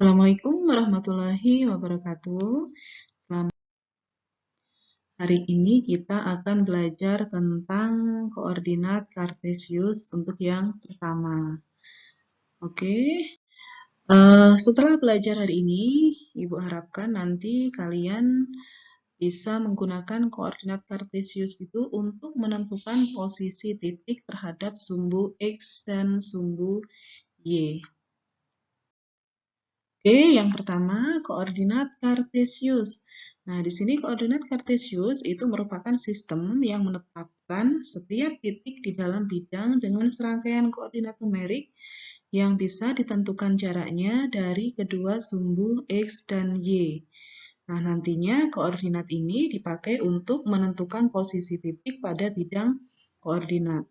Assalamualaikum warahmatullahi wabarakatuh. Hari ini kita akan belajar tentang koordinat kartesius untuk yang pertama. Oke, setelah belajar hari ini, Ibu harapkan nanti kalian bisa menggunakan koordinat kartesius itu untuk menentukan posisi titik terhadap sumbu X dan sumbu Y. Oke, yang pertama koordinat kartesius. Nah, di sini koordinat kartesius itu merupakan sistem yang menetapkan setiap titik di dalam bidang dengan serangkaian koordinat numerik yang bisa ditentukan jaraknya dari kedua sumbu X dan Y. Nah, nantinya koordinat ini dipakai untuk menentukan posisi titik pada bidang koordinat.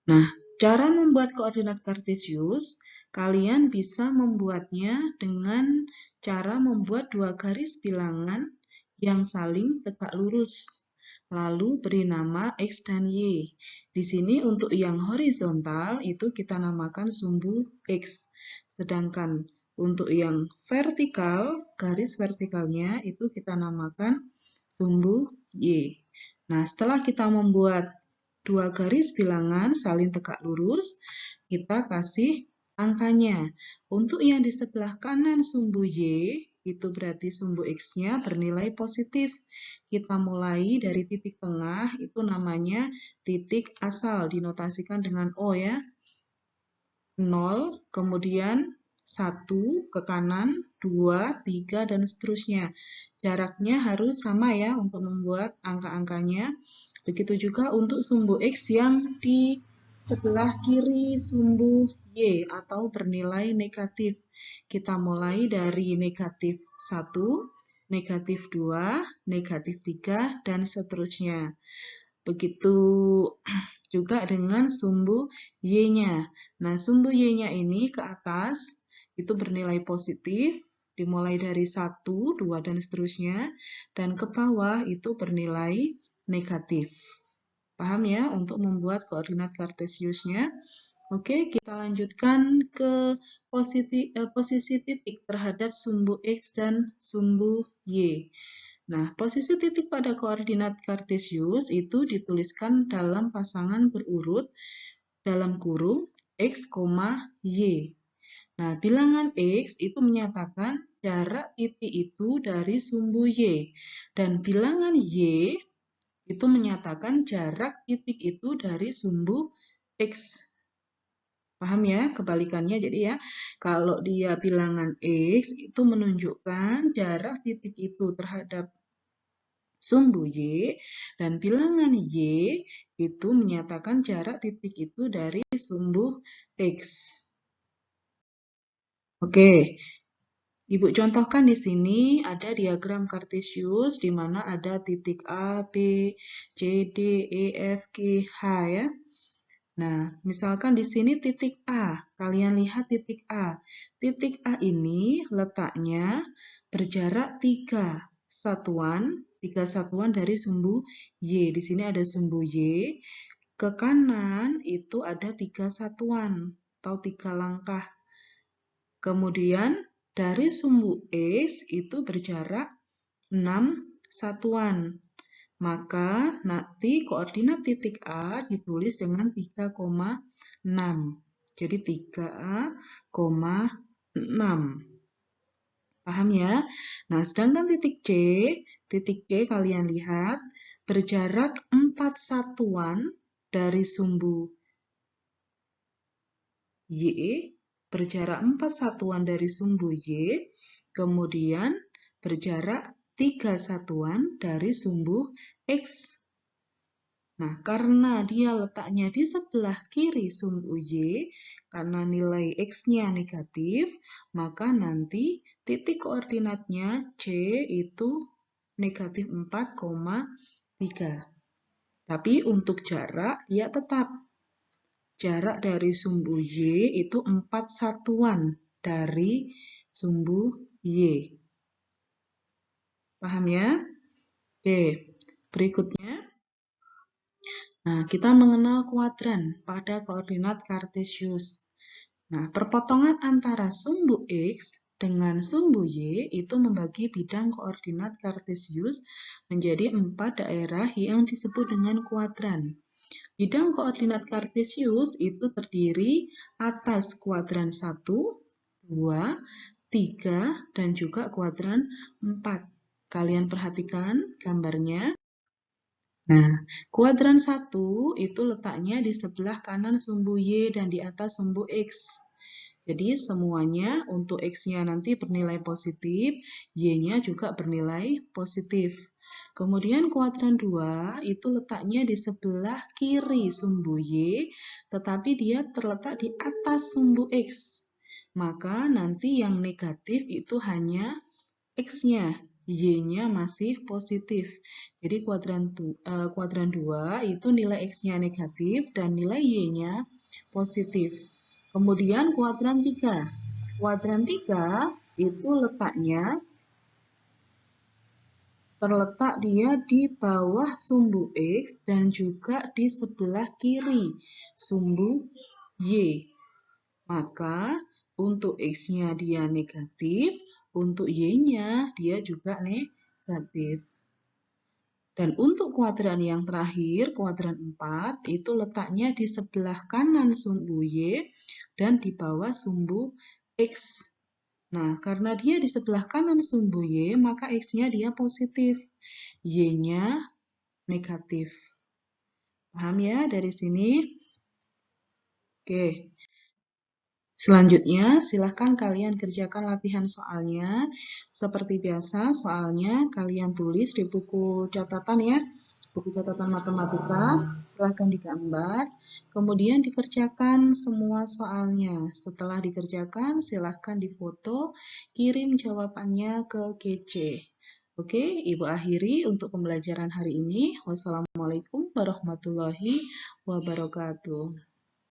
Nah, cara membuat koordinat kartesius, kalian bisa membuatnya dengan cara membuat dua garis bilangan yang saling tegak lurus, lalu beri nama X dan Y. Di sini untuk yang horizontal itu kita namakan sumbu X, sedangkan untuk yang vertikal, garis vertikalnya itu kita namakan sumbu Y. Nah, setelah kita membuat dua garis bilangan saling tegak lurus, kita kasih angkanya. Untuk yang di sebelah kanan sumbu Y, itu berarti sumbu X-nya bernilai positif. Kita mulai dari titik tengah, itu namanya titik asal, dinotasikan dengan O ya. 0, kemudian 1 ke kanan, 2, 3, dan seterusnya. Jaraknya harus sama ya untuk membuat angka-angkanya. Begitu juga untuk sumbu X yang di sebelah kiri sumbu Y atau bernilai negatif. Kita mulai dari negatif 1, negatif 2, negatif 3, dan seterusnya. Begitu juga dengan sumbu Y-nya. Nah, sumbu Y-nya ini ke atas itu bernilai positif, dimulai dari 1, 2, dan seterusnya, dan ke bawah itu bernilai negatif. Paham ya untuk membuat koordinat kartesiusnya? Oke, kita lanjutkan ke posisi titik terhadap sumbu X dan sumbu Y. Nah, posisi titik pada koordinat kartesius itu dituliskan dalam pasangan berurut dalam kurung X, Y. Nah, bilangan X itu menyatakan jarak titik itu dari sumbu Y. Dan bilangan Y itu menyatakan jarak titik itu dari sumbu X. Paham ya? Kebalikannya jadi ya, kalau dia bilangan X itu menunjukkan jarak titik itu terhadap sumbu Y, dan bilangan Y itu menyatakan jarak titik itu dari sumbu X. Oke, Ibu contohkan di sini ada diagram kartesius di mana ada titik A, B, C, D, E, F, G, H ya. Nah, misalkan di sini titik A, kalian lihat titik A. Titik A ini letaknya berjarak 3 satuan dari sumbu Y. Di sini ada sumbu Y. Ke kanan itu ada 3 satuan atau 3 langkah. Kemudian dari sumbu X itu berjarak 6 satuan. Maka nanti koordinat titik A ditulis dengan 3,6. Jadi 3,6. Paham ya? Nah, sedangkan titik C kalian lihat berjarak 4 satuan dari sumbu Y, berjarak 4 satuan dari sumbu Y, kemudian berjarak 3 satuan dari sumbu X. Nah, karena dia letaknya di sebelah kiri sumbu Y, karena nilai X-nya negatif, maka nanti titik koordinatnya C itu negatif 4,3. Tapi untuk jarak, dia tetap. Jarak dari sumbu Y itu 4 satuan dari sumbu Y. Paham ya? Oke, berikutnya. Nah, kita mengenal kuadran pada koordinat kartesius. Nah, perpotongan antara sumbu X dengan sumbu Y itu membagi bidang koordinat kartesius menjadi 4 daerah yang disebut dengan kuadran. Bidang koordinat kartesius itu terdiri atas kuadran 1, 2, 3, dan juga kuadran 4. Kalian perhatikan gambarnya. Nah, kuadran 1 itu letaknya di sebelah kanan sumbu Y dan di atas sumbu X. Jadi semuanya untuk X-nya nanti bernilai positif, Y-nya juga bernilai positif. Kemudian kuadran 2 itu letaknya di sebelah kiri sumbu Y, tetapi dia terletak di atas sumbu X. Maka nanti yang negatif itu hanya X-nya, Y-nya masih positif. Jadi kuadran 2 itu nilai X-nya negatif dan nilai Y-nya positif. Kemudian kuadran 3. Kuadran 3 itu terletak dia di bawah sumbu X dan juga di sebelah kiri sumbu Y. Maka untuk X-nya dia negatif, untuk Y-nya dia juga negatif. Dan untuk kuadran yang terakhir, kuadran 4, itu letaknya di sebelah kanan sumbu Y dan di bawah sumbu X. Nah, karena dia di sebelah kanan sumbu Y, maka X-nya dia positif, Y-nya negatif. Paham ya dari sini? Oke. Selanjutnya, silahkan kalian kerjakan latihan soalnya. Seperti biasa, soalnya kalian tulis di buku catatan ya, buku catatan matematika, silahkan digambar, kemudian dikerjakan semua soalnya. Setelah dikerjakan, silahkan difoto, kirim jawabannya ke GC. Oke, Ibu akhiri untuk pembelajaran hari ini. Wassalamualaikum warahmatullahi wabarakatuh.